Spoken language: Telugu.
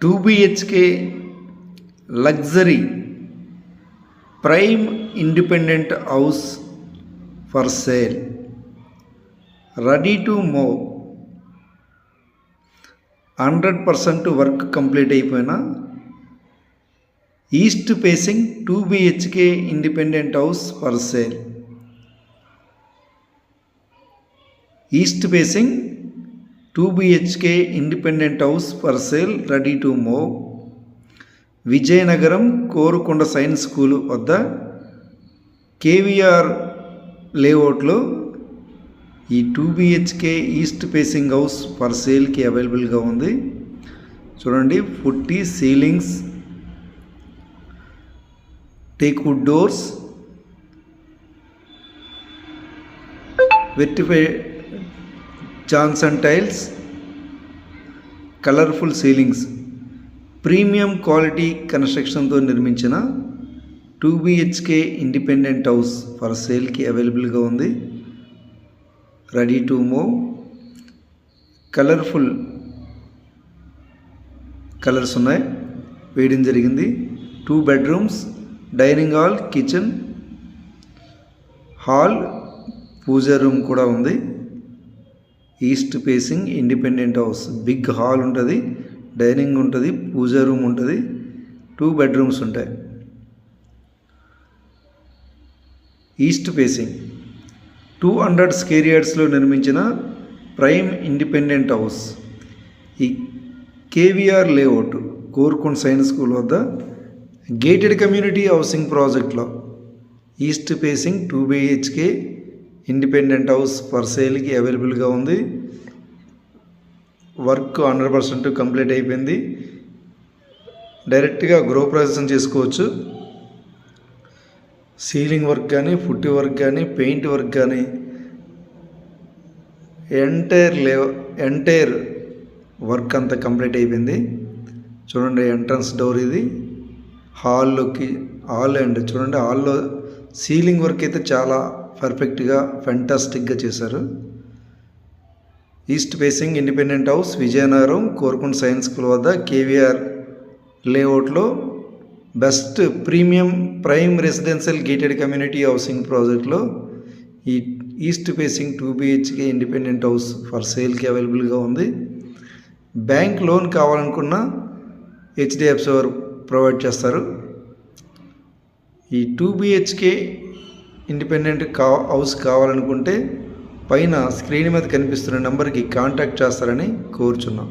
2 BHK luxury prime independent house for sale, ready to move, 100% work complete అయిపోయిన east facing 2 BHK independent house for sale. East facing 2 BHK independent house for sale, ready to move. Vizianagaram Korukonda science school వద్ద కేవీఆర్ లేఅవుట్లో ఈ 2 BHK east facing house for సేల్కి అవైలబుల్గా ఉంది. చూడండి, ఫుట్టి సీలింగ్స్, టేక్వుడ్ డోర్స్, వెర్టిఫై Johnson tiles, colourful ceilings, premium quality కన్స్ట్రక్షన్తో నిర్మించిన 2 BHK ఇండిపెండెంట్ హౌస్ ఫర్ సేల్కి అవైలబుల్గా ఉంది. Ready to move. Colourful colours ఉన్నాయి, వేయడం జరిగింది. 2 bedrooms, dining hall, kitchen, hall, puja room కూడా ఉంది. East facing independent house, big hall ఉంటుంది, డైనింగ్ ఉంటుంది, పూజా రూమ్ ఉంటుంది, 2 బెడ్రూమ్స్ ఉంటాయి. ఈస్ట్ ఫేసింగ్ 200 స్క్వేర్ యార్డ్స్లో నిర్మించిన ప్రైమ్ ఇండిపెండెంట్ హౌస్. ఈ KVR layout Korukonda science school వద్ద గేటెడ్ కమ్యూనిటీ హౌసింగ్ ప్రాజెక్ట్లో east facing 2 BHK independent house for సేల్కి అవైలబుల్గా ఉంది. వర్క్ 100% కంప్లీట్ అయిపోయింది. డైరెక్ట్గా గృహప్రవేశం చేసుకోవచ్చు. సీలింగ్ వర్క్ కానీ, ఫుట్టి వర్క్ కానీ, పెయింట్ వర్క్ కానీ, ఎంటైర్ వర్క్ అంతా కంప్లీట్ అయిపోయింది. చూడండి, ఎంట్రన్స్ డోర్ ఇది, హాల్లోకి హాల్. అండ్ చూడండి, హాల్లో సీలింగ్ వర్క్ అయితే చాలా పర్ఫెక్ట్గా ఫెంటాస్టిక్గా చేశారు. East facing independent house, Vizianagaram Korukonda science school వద్ద కేవీఆర్ లేఅవుట్లో best premium prime residential gated community housing ప్రాజెక్ట్లో ఈ east facing 2 BHK independent house for సేల్కి అవైలబుల్గా ఉంది. బ్యాంక్ లోన్ కావాలనుకున్న HDFC వారు ప్రొవైడ్ చేస్తారు. ఈ 2 BHK ఇండిపెండెంట్ హౌస్ కావాలనుకుంటే పైన స్క్రీన్ మీద కనిపిస్తున్న నెంబర్కి కాంటాక్ట్ చేస్తారని కోరుచున్నాం.